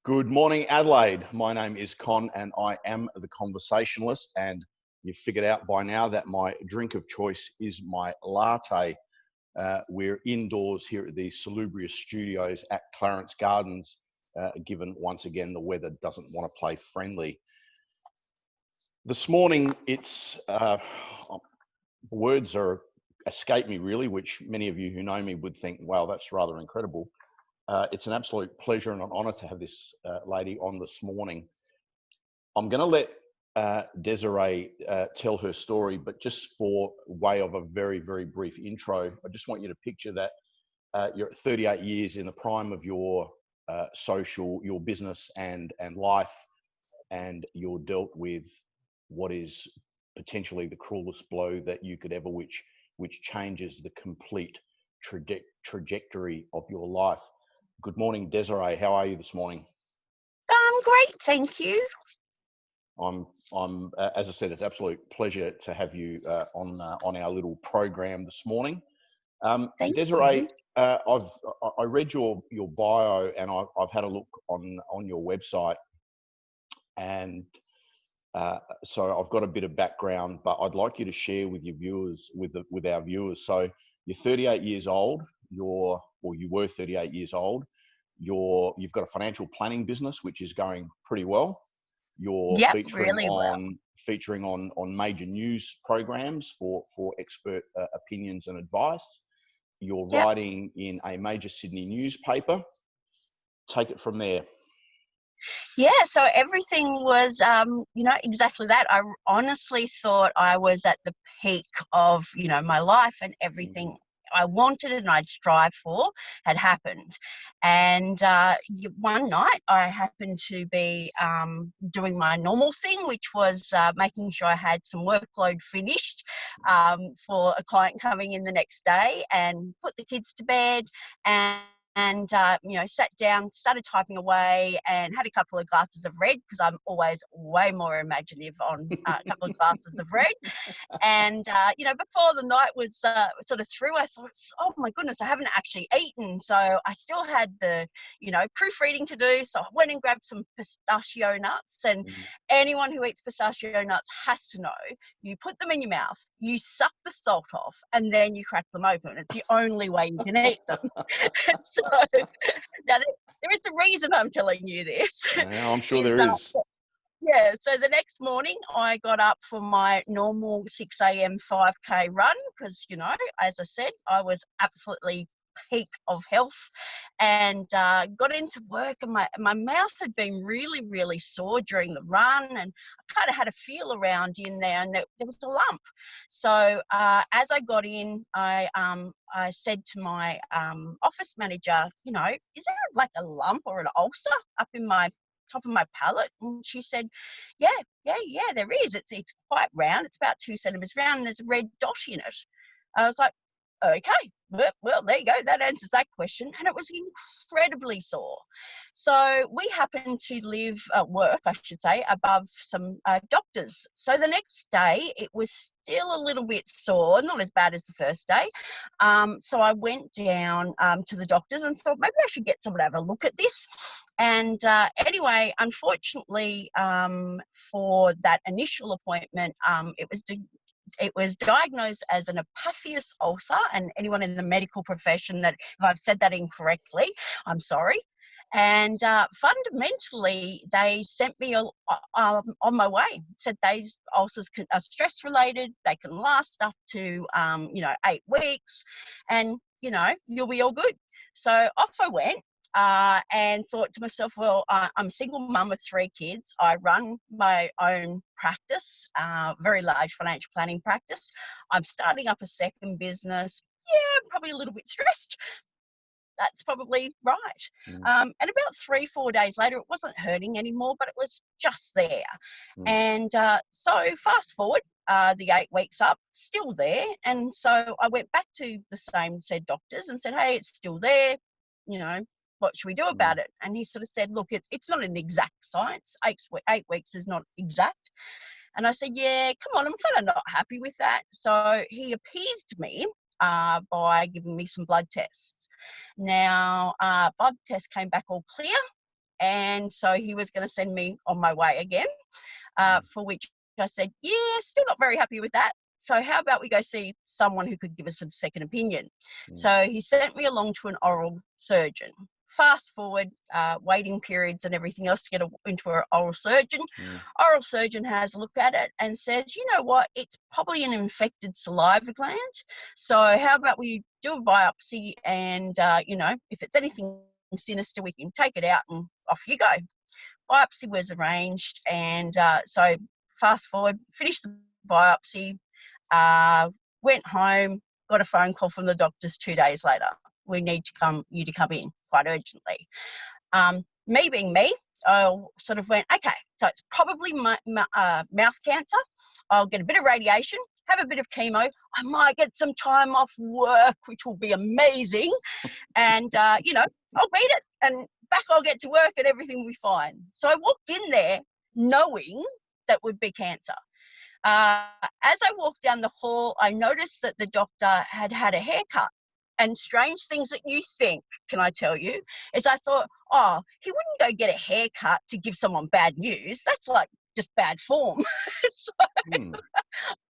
Good morning, Adelaide. My name is Con and I am the Conversationalist, and you've figured out by now that my drink of choice is my latte. We're indoors here at the salubrious studios at Clarence Gardens, given once again the weather doesn't want to play friendly. This morning, words are escape me really, which many of you who know me would think, wow, that's rather incredible. It's an absolute pleasure and an honour to have this lady on this morning. I'm going to let Desiree tell her story, but just for way of a very, very brief intro, I just want you to picture that you're at 38 years in the prime of your your business and life, and you're dealt with what is potentially the cruelest blow that you could ever, which changes the complete trajectory of your life. Good morning, Desiree. How are you this morning? I'm great, thank you. As I said, it's an absolute pleasure to have you on our little program this morning. Desiree, I read your bio and I've had a look on your website, and so I've got a bit of background, but I'd like you to share with your viewers, with our viewers. So you're 38 years old. You were 38 years old. You've got a financial planning business which is going pretty well. You're featuring on major news programs for expert opinions and advice. You're writing in a major Sydney newspaper. Take it from there. Yeah, so everything was, exactly that. I honestly thought I was at the peak of, my life, and everything I wanted and I'd strive for had happened. And one night I happened to be doing my normal thing, which was making sure I had some workload finished for a client coming in the next day, and put the kids to bed and sat down, started typing away, and had a couple of glasses of red, because I'm always way more imaginative on a couple of glasses of red. And, before the night was sort of through, I thought, oh my goodness, I haven't actually eaten. So I still had the, proofreading to do. So I went and grabbed some pistachio nuts. And anyone who eats pistachio nuts has to know, you put them in your mouth, you suck the salt off, and then you crack them open. It's the only way you can eat them. So now there is a reason I'm telling you this. Yeah, I'm sure there is. Yeah, so the next morning I got up for my normal 6 a.m. 5K run, because, as I said, I was absolutely peak of health, and got into work, and my mouth had been really, really sore during the run, and I kind of had a feel around in there, and there was a lump. So as I got in, I said to my office manager, is there like a lump or an ulcer up in my top of my palate? And she said, yeah, there is. It's quite round. It's about 2 centimeters round, and there's a red dot in it. I was like, okay, well, there you go. That answers that question. And it was incredibly sore. So we happened to work, I should say, above some doctors. So the next day, it was still a little bit sore, not as bad as the first day. So I went down to the doctors and thought, maybe I should get someone to have a look at this. And anyway, unfortunately, for that initial appointment, it was diagnosed as an epiphyseal ulcer, and anyone in the medical profession that, if I've said that incorrectly, I'm sorry. And fundamentally, they sent me on my way. Said these ulcers are stress related. They can last up to 8 weeks, and you'll be all good. So off I went. And thought to myself, well, I'm a single mum with 3 kids. I run my own practice, very large financial planning practice. I'm starting up a second business. Yeah, I'm probably a little bit stressed. That's probably right. And about 3-4 days later, it wasn't hurting anymore, but it was just there. And so fast forward, the 8 weeks up, still there. And so I went back to the same said doctors and said, hey, it's still there. What should we do about it? And he sort of said, look, it's not an exact science. 8 weeks is not exact. And I said, yeah, come on, I'm kind of not happy with that. So he appeased me by giving me some blood tests. Now, blood tests came back all clear. And so he was going to send me on my way again, for which I said, yeah, still not very happy with that. So how about we go see someone who could give us a second opinion? So he sent me along to an oral surgeon. Fast forward, waiting periods and everything else to get into an oral surgeon. Oral surgeon has a look at it and says, you know what, it's probably an infected saliva gland. So how about we do a biopsy and, if it's anything sinister, we can take it out and off you go. Biopsy was arranged, and so fast forward, finished the biopsy, went home, got a phone call from the doctors 2 days later. We need you to come in quite urgently. Me being me, I sort of went, okay, so it's probably my mouth cancer. I'll get a bit of radiation, have a bit of chemo. I might get some time off work, which will be amazing. And, I'll beat it. And back I'll get to work and everything will be fine. So I walked in there knowing that would be cancer. As I walked down the hall, I noticed that the doctor had had a haircut. And strange things that you think, can I tell you, is I thought, oh, he wouldn't go get a haircut to give someone bad news. That's like just bad form. So,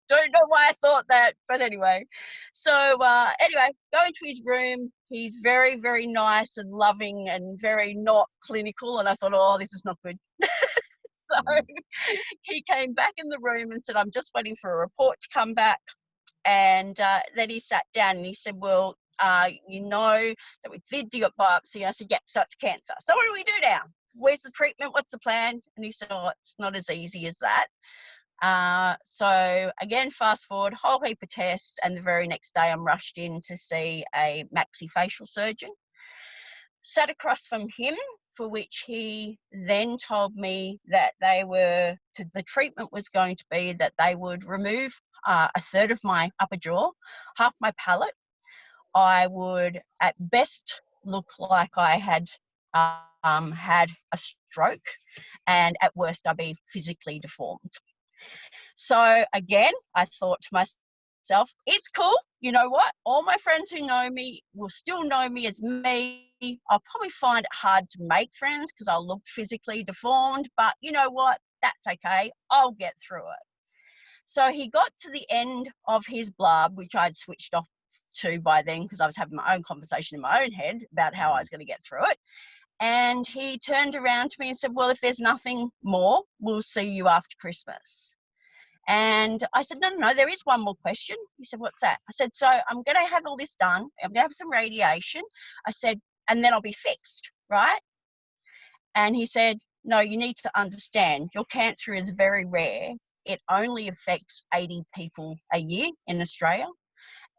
don't know why I thought that, but anyway. So go into his room. He's very, very nice and loving and very not clinical. And I thought, oh, this is not good. So he came back in the room and said, I'm just waiting for a report to come back. And then he sat down and he said, well, you know that we did do a biopsy. I said, yep, so it's cancer. So what do we do now? Where's the treatment? What's the plan? And he said, oh, it's not as easy as that. So again, fast forward, whole heap of tests, and the very next day I'm rushed in to see a maxillofacial surgeon. Sat across from him, for which he then told me that the treatment was going to be that they would remove a third of my upper jaw, half my palate. I would at best look like I had had a stroke, and at worst I'd be physically deformed. So again, I thought to myself, it's cool. You know what? All my friends who know me will still know me as me. I'll probably find it hard to make friends because I'll look physically deformed, but you know what? That's okay. I'll get through it. So he got to the end of his blab, which I'd switched off to by then because I was having my own conversation in my own head about how I was going to get through it. And he turned around to me and said, well, if there's nothing more, we'll see you after Christmas. And I said, no, there is one more question. He said, what's that? I said, so I'm going to have all this done. I'm going to have some radiation. I said, and then I'll be fixed, right? And he said, no, you need to understand your cancer is very rare. It only affects 80 people a year in Australia.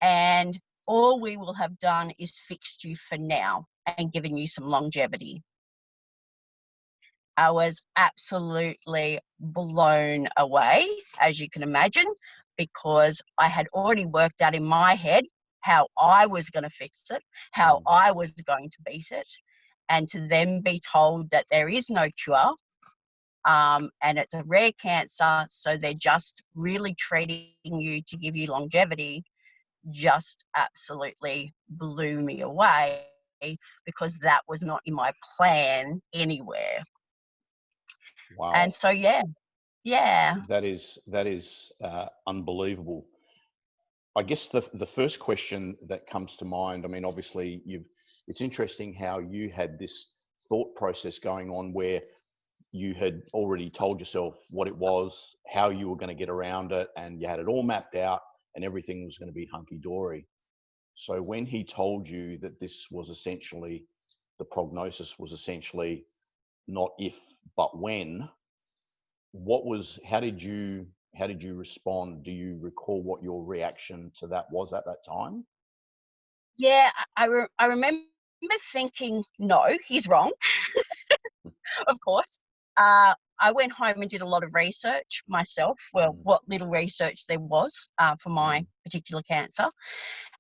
And all we will have done is fixed you for now and given you some longevity. I was absolutely blown away, as you can imagine, because I had already worked out in my head how I was going to fix it, how I was going to beat it, and to then be told that there is no cure, and it's a rare cancer, so they're just really treating you to give you longevity, just absolutely blew me away, because that was not in my plan anywhere. Wow. And so, yeah. That is unbelievable. I guess the first question that comes to mind, I mean, obviously it's interesting how you had this thought process going on where you had already told yourself what it was, how you were going to get around it, and you had it all mapped out and everything was going to be hunky-dory. So when he told you that this was essentially, the prognosis was essentially not if, but when, how did you respond? Do you recall what your reaction to that was at that time? Yeah, I remember thinking, no, he's wrong. Of course. I went home and did a lot of research myself, well, what little research there was for my particular cancer,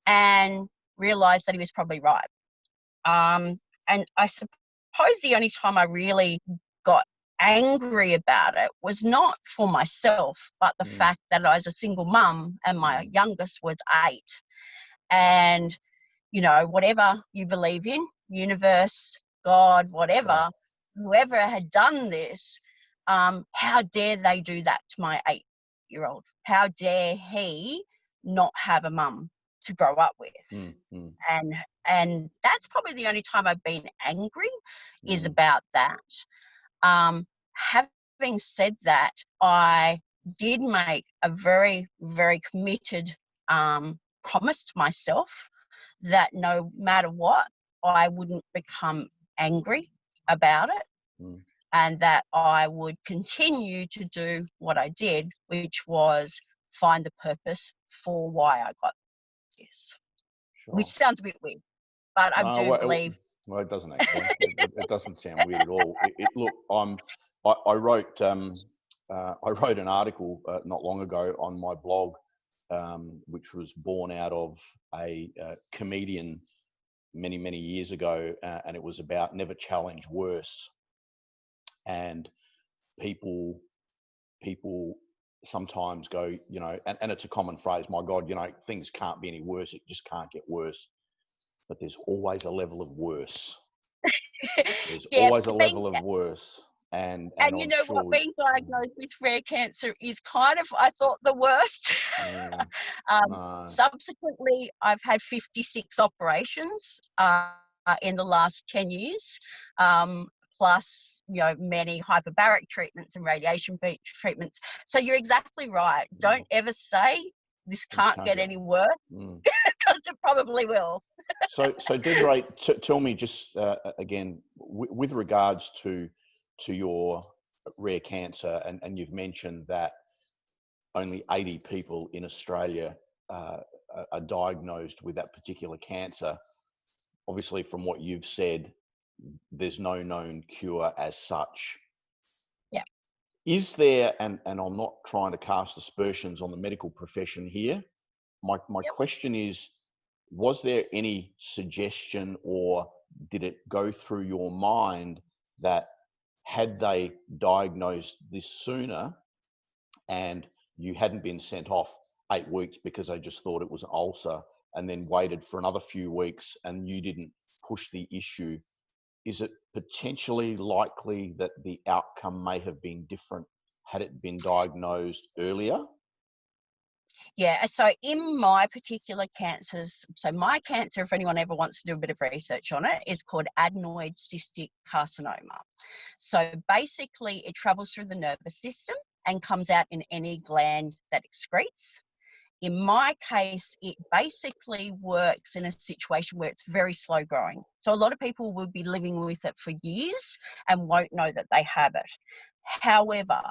and realised that he was probably right. And I suppose the only time I really got angry about it was not for myself, but the fact that I was a single mum and my youngest was 8. And, you know, whatever you believe in, universe, God, whatever, whoever had done this, how dare they do that to my 8-year-old? How dare he not have a mum to grow up with? And that's probably the only time I've been angry is about that. Having said that, I did make a very, very committed promise to myself that no matter what, I wouldn't become angry about it, and that I would continue to do what I did, which was find the purpose for why I got this. Sure. Which sounds a bit weird, but I do believe. Well, it doesn't actually. It doesn't sound weird at all. Look, I wrote an article not long ago on my blog, which was born out of a comedian many years ago, and it was about never challenge worse. And people sometimes go, you know, and it's a common phrase, my God, you know, things can't be any worse. It just can't get worse. But there's always a level of worse. There's always a level of worse. And you I'm know sure what, being diagnosed with rare cancer is kind of, I thought, the worst. Subsequently, I've had 56 operations in the last 10 years, plus, you know, many hyperbaric treatments and radiation treatments. So you're exactly right. Don't ever say this can't get any worse, because it probably will. So Desiree, tell me just again, with regards to your rare cancer, and you've mentioned that only 80 people in Australia are diagnosed with that particular cancer. Obviously, from what you've said, there's no known cure as such. Yeah. Is there, and I'm not trying to cast aspersions on the medical profession here. My question is, was there any suggestion, or did it go through your mind that had they diagnosed this sooner and you hadn't been sent off 8 weeks because they just thought it was an ulcer, and then waited for another few weeks and you didn't push the issue, is it potentially likely that the outcome may have been different had it been diagnosed earlier? Yeah, so in my particular cancers, so my cancer, if anyone ever wants to do a bit of research on it, is called adenoid cystic carcinoma. So basically it travels through the nervous system and comes out in any gland that excretes. In my case, it basically works in a situation where it's very slow growing. So a lot of people will be living with it for years and won't know that they have it. However,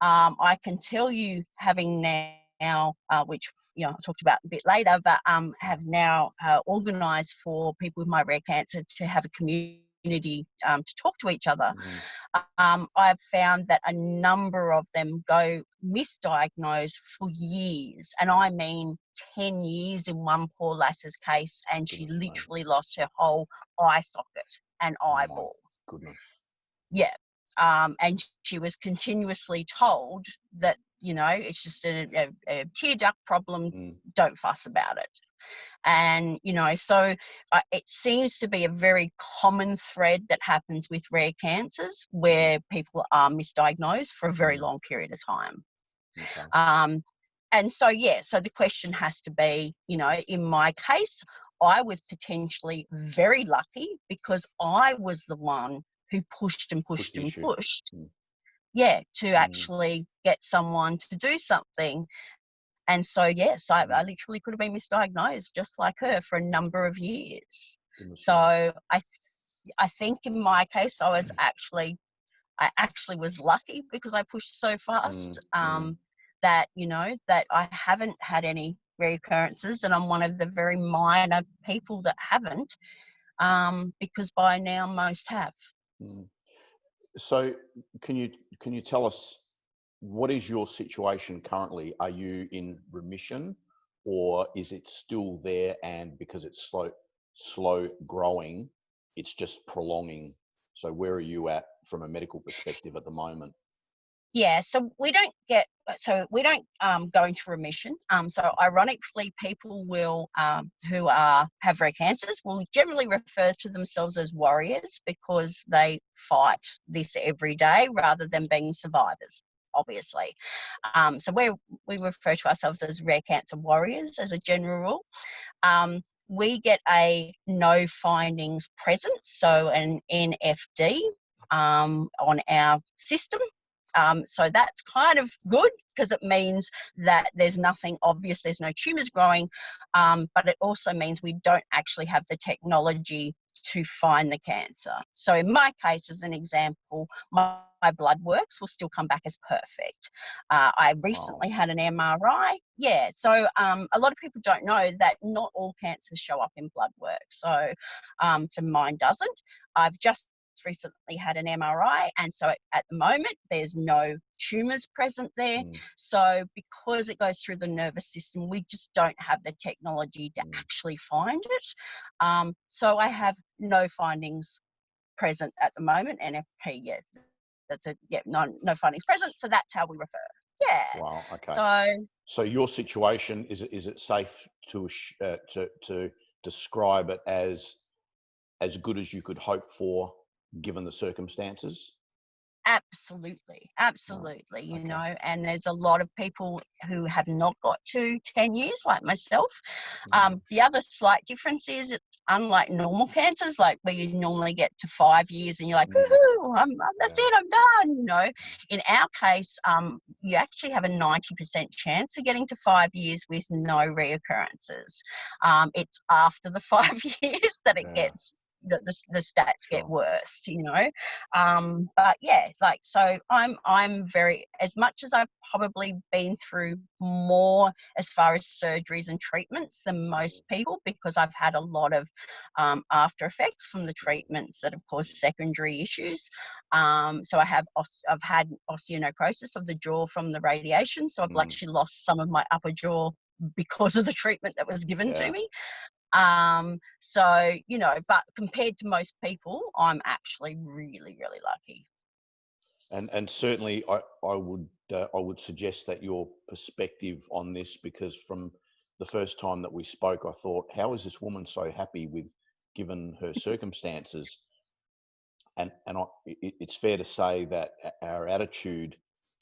I can tell you, having now, which, you know, I'll talk about a bit later, but have now organised for people with my rare cancer to have a community to talk to each other. I've found that a number of them go misdiagnosed for years, and I mean 10 years in one poor lass's case, and she literally lost her whole eye socket and eyeball. Oh my goodness. Yeah. And she was continuously told that, you know, it's just a tear duct problem, don't fuss about it. And, you know, so it seems to be a very common thread that happens with rare cancers, where people are misdiagnosed for a very long period of time. Okay. And so, yeah, so the question has to be, you know, in my case, I was potentially very lucky because I was the one who pushed and pushed and pushed. Yeah, to actually get someone to do something. And so, yes, I literally could have been misdiagnosed just like her for a number of years. So I think in my case, I actually was lucky because I pushed so fast, that, you know, that I haven't had any recurrences, and I'm one of the very minor people that haven't, because by now most have. So can you tell us, what is your situation currently? Are you in remission, or is it still there, and because it's slow growing, it's just prolonging? So where are you at from a medical perspective at the moment? Yeah, so we don't go into remission. So ironically, people will who have rare cancers will generally refer to themselves as warriors because they fight this every day rather than being survivors. Obviously, so we refer to ourselves as rare cancer warriors as a general rule. We get a no findings present, so an NFD on our system. So that's kind of good because it means that there's nothing obvious, there's no tumours growing, but it also means we don't actually have the technology to find the cancer. So in my case, as an example, my blood works will still come back as perfect. I recently had an MRI. Yeah, so a lot of people don't know that not all cancers show up in blood work. So mine doesn't. I've just recently had an MRI, and so at the moment there's no tumours present there. So because it goes through the nervous system, we just don't have the technology to actually find it. So I have no findings present at the moment. NFP, yeah, that's it. Yeah, no findings present. So that's how we refer. Yeah. Wow. Okay. So your situation, is it safe to describe it as good as you could hope for given the circumstances? Absolutely, absolutely, you know, and there's a lot of people who have not got to 10 years like myself. The other slight difference is, unlike normal cancers, like where you normally get to 5 years and you're like, woohoo, that's it, I'm done, you know. In our case, you actually have a 90% chance of getting to 5 years with no reoccurrences. It's after the 5 years that it gets, the stats get worse, you know. But yeah, like, so I'm very, as much as I've probably been through more as far as surgeries and treatments than most people, because I've had a lot of after effects from the treatments that have caused secondary issues. So I've had osteonecrosis of the jaw from the radiation, so I've actually lost some of my upper jaw because of the treatment that was given to me. So, you know, but compared to most people, I'm actually really, really lucky. And certainly I would suggest that your perspective on this, because from the first time that we spoke, I thought, how is this woman so happy with, given her circumstances? And it's fair to say that our attitude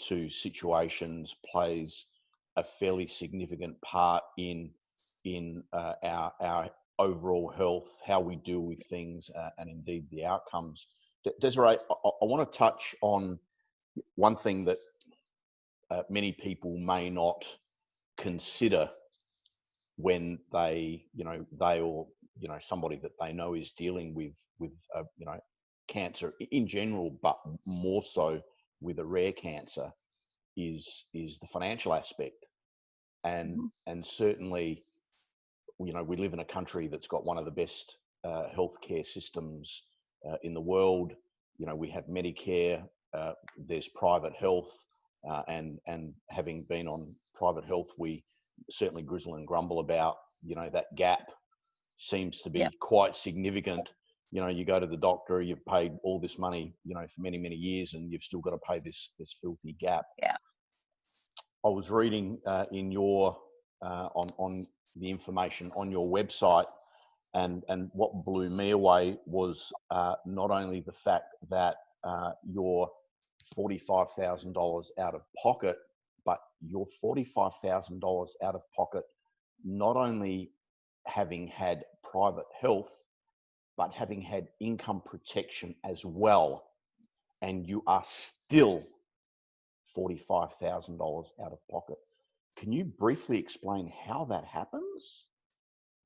to situations plays a fairly significant part in our overall health, how we deal with things, and indeed the outcomes. Desiree, I want to touch on one thing that many people may not consider when they or somebody that they know is dealing with cancer in general, but more so with a rare cancer, is the financial aspect. And certainly, we live in a country that's got one of the best healthcare systems in the world. We have Medicare, there's private health, and having been on private health, we certainly grizzle and grumble about, that gap seems to be quite significant. You go to the doctor, you've paid all this money, for many, many years, and you've still got to pay this filthy gap. Yeah. I was reading in your on the information on your website, and what blew me away was not only the fact that you're $45,000 out of pocket, but you're $45,000 out of pocket, not only having had private health, but having had income protection as well, and you are still $45,000 out of pocket. Can you briefly explain how that happens?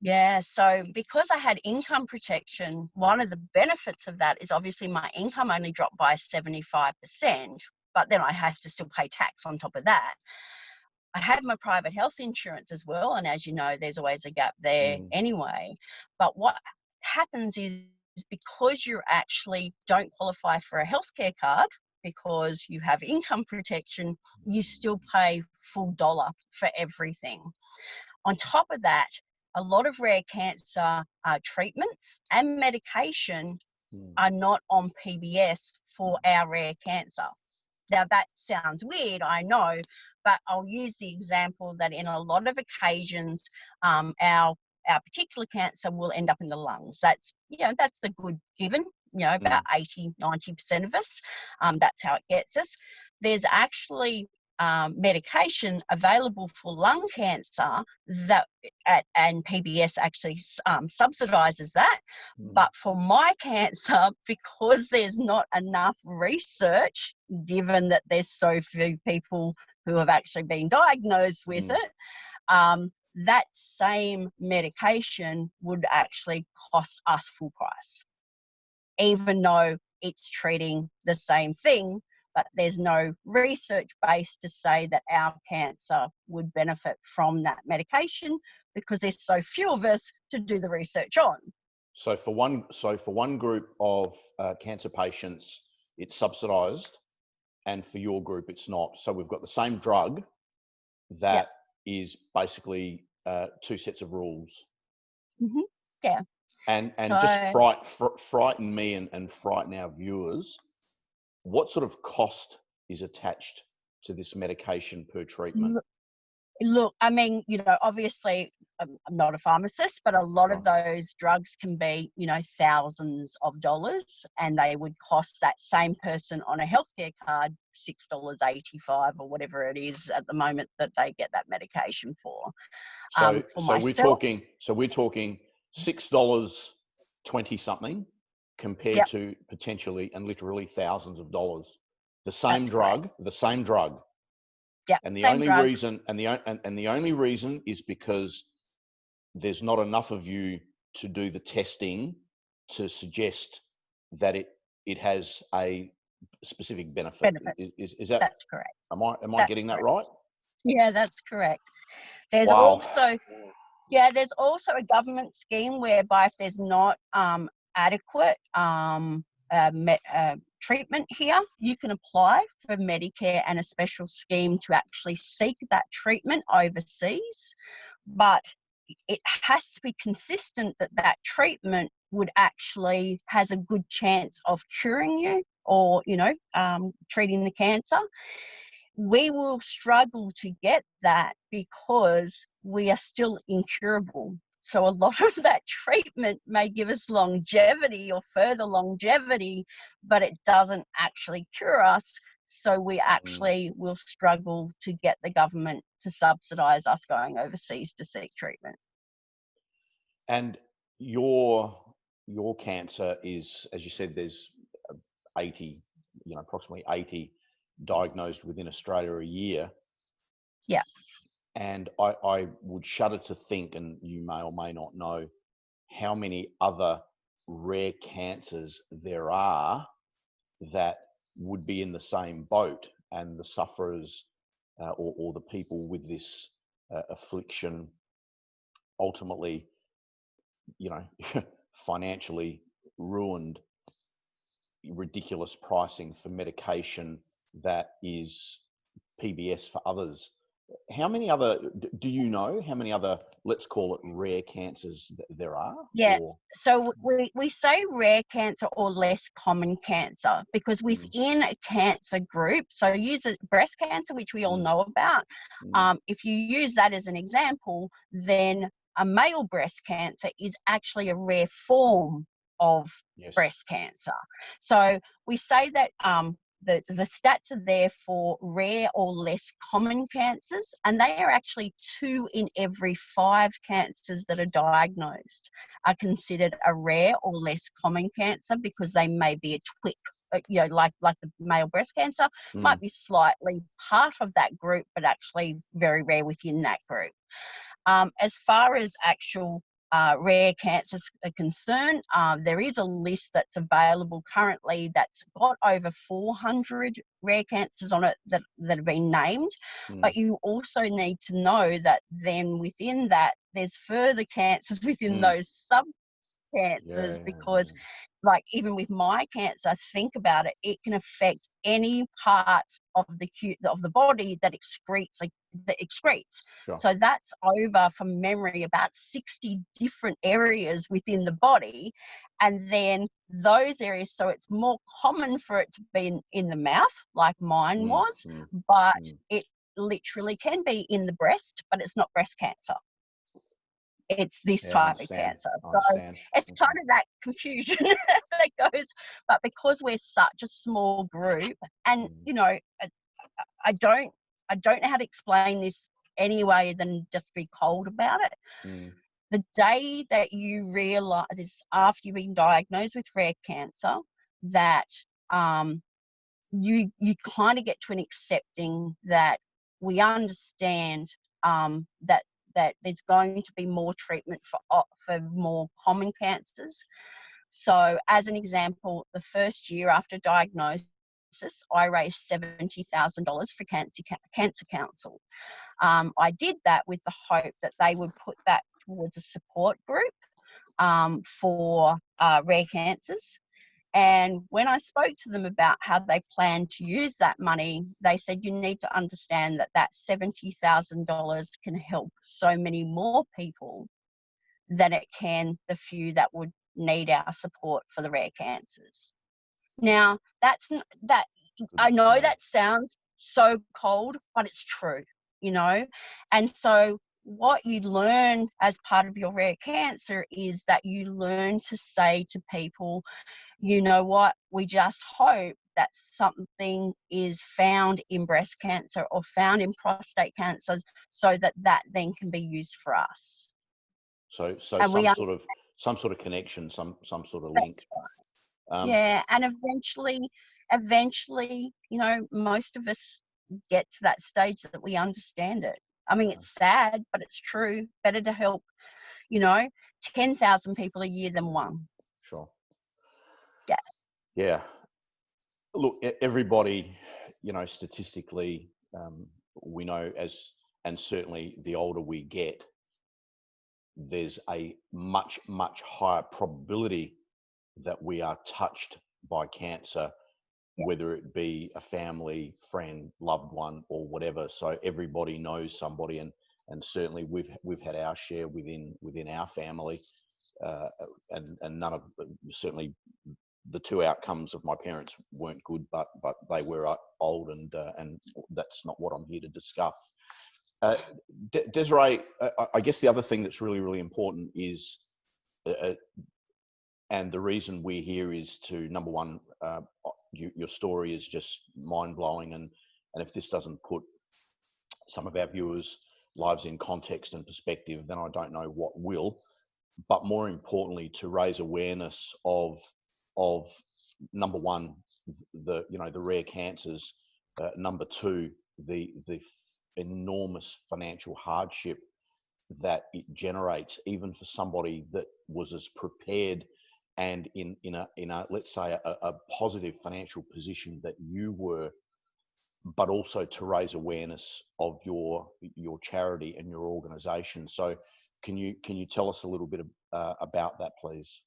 Yeah, so because I had income protection, one of the benefits of that is obviously my income only dropped by 75%, but then I have to still pay tax on top of that. I had my private health insurance as well, and as you know, there's always a gap there anyway. But what happens is because you actually don't qualify for a healthcare card because you have income protection, you still pay full dollar for everything. On top of that, a lot of rare cancer treatments and medication are not on PBS for our rare cancer. Now that sounds weird, I know, but I'll use the example that in a lot of occasions, our particular cancer will end up in the lungs. That's, that's the good given, about 80–90% of us. That's how it gets us. There's actually medication available for lung cancer and PBS actually subsidises that. But for my cancer, because there's not enough research, given that there's so few people who have actually been diagnosed with it, that same medication would actually cost us full price, even though it's treating the same thing. But there's no research base to say that our cancer would benefit from that medication because there's so few of us to do the research on. So for one group of cancer patients, it's subsidised, and for your group, it's not. So we've got the same drug that is basically two sets of rules. Yeah. And so, just frighten me and frighten our viewers. What sort of cost is attached to this medication per treatment? Look, I mean, obviously I'm not a pharmacist, but a lot of those drugs can be, thousands of dollars, and they would cost that same person on a healthcare card $6.85 or whatever it is at the moment that they get that medication for. So we're talking $6.20 something compared to potentially and literally thousands of dollars. The same drug. Yeah. And the only reason is because there's not enough of you to do the testing to suggest that it has a specific benefit. Is that? That's correct. Am I getting that right? Yeah, that's correct. There's also a government scheme whereby if there's not adequate treatment here, you can apply for Medicare and a special scheme to actually seek that treatment overseas. But it has to be consistent that treatment would actually has a good chance of curing you or, treating the cancer. We will struggle to get that because we are still incurable. So a lot of that treatment may give us longevity or further longevity, but it doesn't actually cure us. So we actually will struggle to get the government to subsidise us going overseas to seek treatment. And your cancer is, as you said, there's 80, approximately 80 diagnosed within Australia a year. Yeah. And I would shudder to think, and you may or may not know, how many other rare cancers there are that would be in the same boat, and the sufferers or the people with this affliction ultimately, financially ruined, ridiculous pricing for medication that is PBS for others. How many other, do you know how many other, let's call it rare cancers there are? Yeah, so we say rare cancer or less common cancer because within a cancer group, so use breast cancer, which we all know about. If you use that as an example, then a male breast cancer is actually a rare form of breast cancer. So we say that the stats are there for rare or less common cancers, and they are actually 2 in every 5 cancers that are diagnosed are considered a rare or less common cancer because they may be a tweak, like the male breast cancer might be slightly part of that group, but actually very rare within that group. As far as actual rare cancers are concerned, there is a list that's available currently that's got over 400 rare cancers on it that have been named. But you also need to know that then within that, there's further cancers within those sub-cancers because like even with my cancer, think about it, it can affect any part of the body that excretes, Sure. So that's over, from memory, about 60 different areas within the body. And then those areas, so it's more common for it to be in the mouth, like mine was, but it literally can be in the breast, but it's not breast cancer. It's this type of cancer. So it's kind of that confusion that goes, but because we're such a small group, and you know, I don't know how to explain this any way than just be cold about it. The day that you realize, after you've been diagnosed with rare cancer, that you kind of get to an accepting that we understand that there's going to be more treatment for more common cancers. So as an example, the first year after diagnosis, I raised $70,000 for Cancer Council. I did that with the hope that they would put that towards a support group for rare cancers. And when I spoke to them about how they plan to use that money, they said, you need to understand that that $70,000 can help so many more people than it can the few that would need our support for the rare cancers. Now, I know that sounds so cold, but it's true, you know. And so what you learn as part of your rare cancer is that you learn to say to people, you know what, we just hope that something is found in breast cancer or found in prostate cancer, so that then can be used for us. So and some sort of connection, some sort of link. Right. Yeah, and eventually, you know, most of us get to that stage that we understand it. I mean, it's sad, but it's true. Better to help, you know, 10,000 people a year than one. Sure. Yeah. Yeah. Look, everybody, you know, statistically, we know and certainly the older we get, there's a much higher probability that we are touched by cancer, whether it be a family, friend, loved one, or whatever. So everybody knows somebody, and certainly we've had our share within our family, and none of, certainly the two outcomes of my parents weren't good, but they were old, and that's not what I'm here to discuss. Desiree, I guess the other thing that's really important is, and the reason we're here is to, number one, your story is just mind-blowing, and if this doesn't put some of our viewers' lives in context and perspective, then I don't know what will. But more importantly, to raise awareness of number one, the rare cancers, number two, the enormous financial hardship that it generates, even for somebody that was as prepared and in a let's say a positive financial position that you were, but also to raise awareness of your charity and your organization. So can you tell us a little bit about that, please?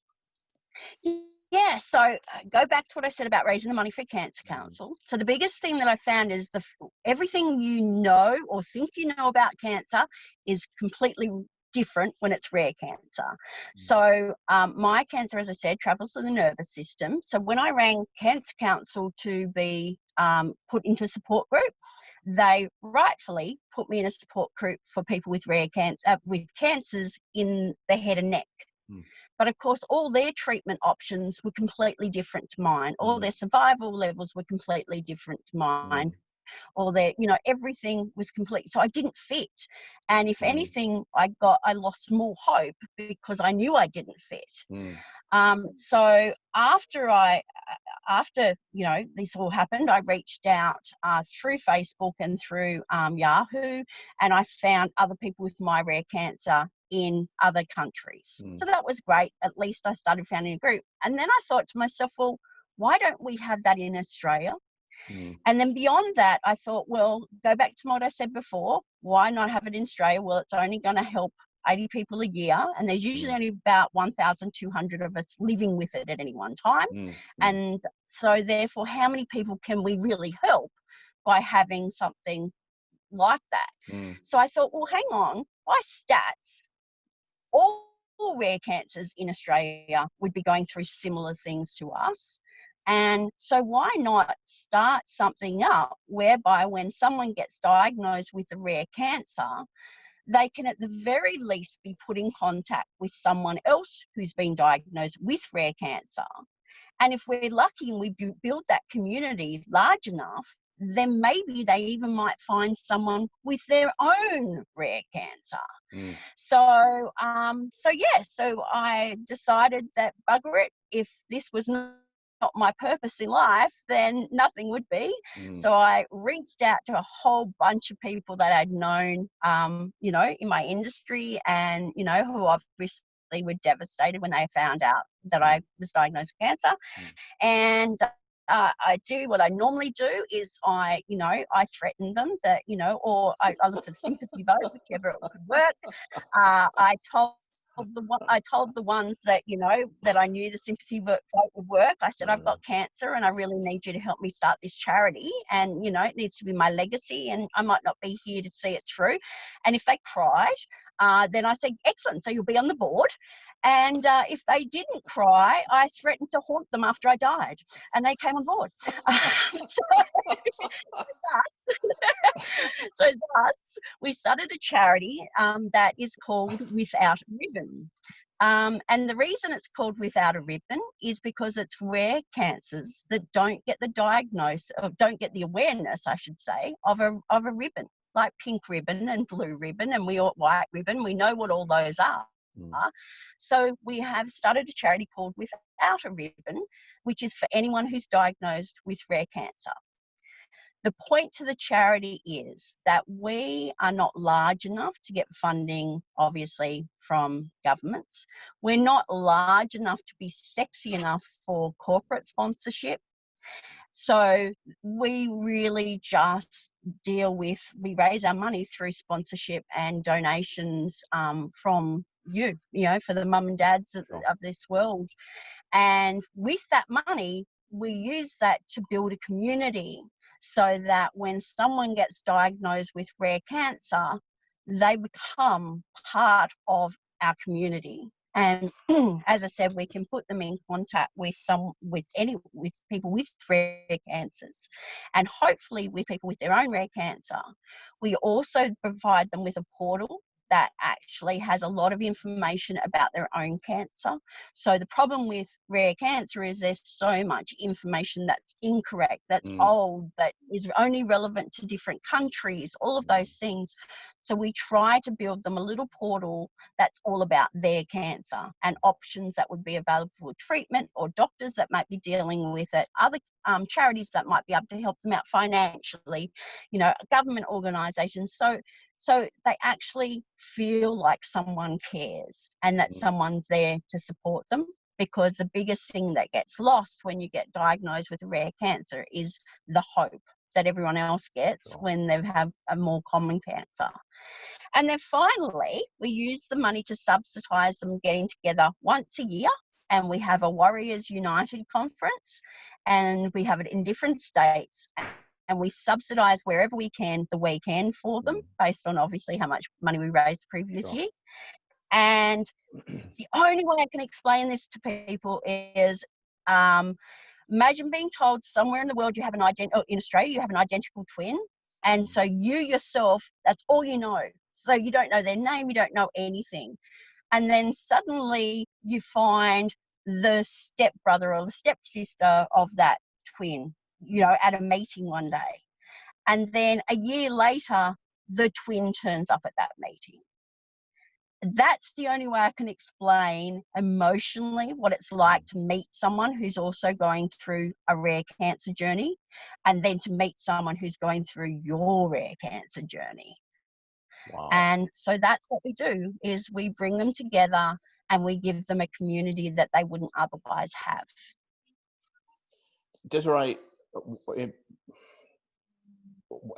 Yeah, so go back to what I said about raising the money for Cancer Council. So the biggest thing that I found is everything you know or think you know about cancer is completely different when it's rare cancer. So my cancer, as I said, travels through the nervous system. So when I rang Cancer Council to be put into a support group, they rightfully put me in a support group for people with rare cancer, with cancers in the head and neck. But of course, all their treatment options were completely different to mine. All their survival levels were completely different to mine. All their, you know, everything was complete. So I didn't fit. And if anything, I lost more hope because I knew I didn't fit. So after, you know, this all happened, I reached out through Facebook and through Yahoo, and I found other people with my rare cancer in other countries. So that was great. At least I started founding a group. And then I thought to myself, well, why don't we have that in Australia? And then beyond that, I thought, well, go back to what I said before. Why not have it in Australia? Well, it's only going to help 80 people a year, and there's usually only about 1,200 of us living with it at any one time. And so therefore, how many people can we really help by having something like that? So I thought, well, hang on, by stats, all rare cancers in Australia would be going through similar things to us. And so why not start something up whereby when someone gets diagnosed with a rare cancer, they can at the very least be put in contact with someone else who's been diagnosed with rare cancer. And if we're lucky and we build that community large enough, then maybe they even might find someone with their own rare cancer. So I decided that bugger it, if this was not my purpose in life, then nothing would be. So I reached out to a whole bunch of people that I'd known, in my industry, and, who obviously were devastated when they found out that I was diagnosed with cancer. And I do what I normally do is I threaten them that, or I look for the sympathy vote, whichever it could work. I told the ones that, that I knew the sympathy vote would work. I said, I've got cancer and I really need you to help me start this charity. And, it needs to be my legacy and I might not be here to see it through. And if they cried, then I said, excellent. So you'll be on the board. And if they didn't cry, I threatened to haunt them after I died. And they came on board. So thus, we started a charity that is called Without a Ribbon. And the reason it's called Without a Ribbon is because it's rare cancers that don't get the diagnosis, or don't get the awareness, I should say, of a ribbon, like pink ribbon and blue ribbon and white ribbon. We know what all those are. So we have started a charity called Without a Ribbon, which is for anyone who's diagnosed with rare cancer. The point to the charity is that we are not large enough to get funding, obviously, from governments. We're not large enough to be sexy enough for corporate sponsorship. So we really just we raise our money through sponsorship and donations from you, for the mum and dads of this world. And with that money, we use that to build a community so that when someone gets diagnosed with rare cancer, they become part of our community. And as I said, we can put them in contact with people with rare cancers, and hopefully with people with their own rare cancer. We also provide them with a portal that actually has a lot of information about their own cancer. So the problem with rare cancer is there's so much information that's incorrect, that's old, that is only relevant to different countries, all of those things. So we try to build them a little portal that's all about their cancer and options that would be available for treatment, or doctors that might be dealing with it, other charities that might be able to help them out financially, government organisations. So they actually feel like someone cares and that someone's there to support them, because the biggest thing that gets lost when you get diagnosed with a rare cancer is the hope that everyone else gets when they have a more common cancer. And then finally, we use the money to subsidise them getting together once a year, and we have a Warriors United conference, and we have it in different states. And we subsidise wherever we can the weekend for them, based on obviously how much money we raised the previous year. And the only way I can explain this to people is, imagine being told somewhere in the world you have in Australia you have an identical twin, and so you yourself, that's all you know. So you don't know their name, you don't know anything, and then suddenly you find the stepbrother or the stepsister of that twin, at a meeting one day. And then a year later, the twin turns up at that meeting. That's the only way I can explain emotionally what it's like to meet someone who's also going through a rare cancer journey, and then to meet someone who's going through your rare cancer journey. Wow. And so that's what we do, is we bring them together and we give them a community that they wouldn't otherwise have. Desiree,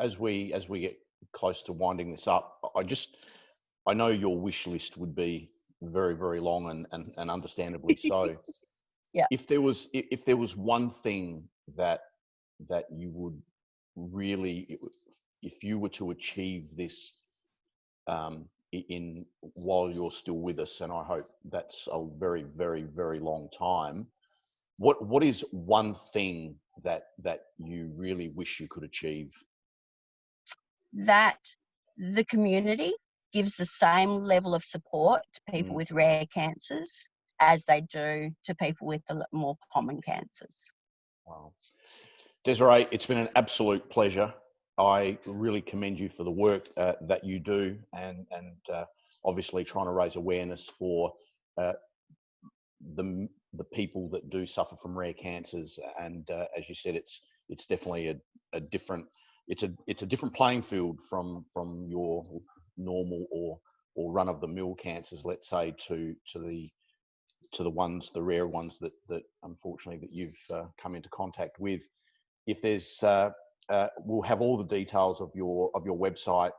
as we get close to winding this up, I know your wish list would be very, very long, and understandably so. Yeah. If there was one thing that you would really, if you were to achieve this in while you're still with us, and I hope that's a very, very, very long time, what is one thing that you really wish you could achieve? That the community gives the same level of support to people with rare cancers as they do to people with the more common cancers. Wow. Desiree, it's been an absolute pleasure. I really commend you for the work that you do, and obviously trying to raise awareness for the people that do suffer from rare cancers. And as you said, it's definitely a different, it's a different playing field from your normal or run of the mill cancers, let's say, to the ones, the rare ones that unfortunately that you've come into contact with. If there's we'll have all the details of your website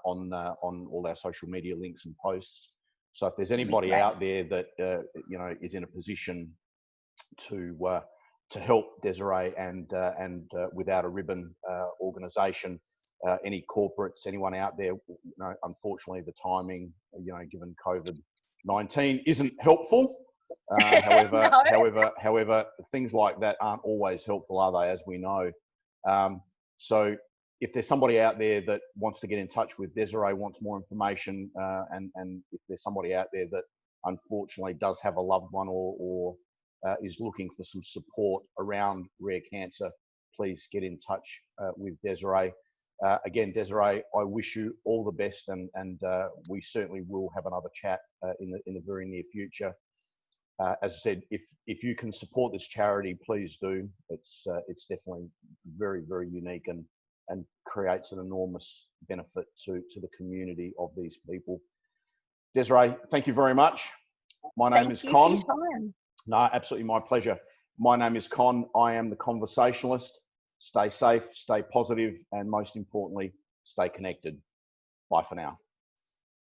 on all our social media links and posts. So if there's anybody out there that you know, is in a position to help Desiree and Without a Ribbon organisation, any corporates, anyone out there, you know, unfortunately the timing, you know, given COVID-19 isn't helpful. However, No. however, things like that aren't always helpful, are they? As we know. So if there's somebody out there that wants to get in touch with Desiree, wants more information, and if there's somebody out there that unfortunately does have a loved one or is looking for some support around rare cancer, please get in touch with Desiree. Again, Desiree, I wish you all the best, and we certainly will have another chat in the very near future. As I said, if you can support this charity, please do. It's definitely very, very unique and creates an enormous benefit to the community of these people. Desiree, thank you very much. My name is Con. Thank you for your time. No, absolutely my pleasure. My name is Con. I am the Conversationalist. Stay safe, stay positive, and most importantly, stay connected. Bye for now.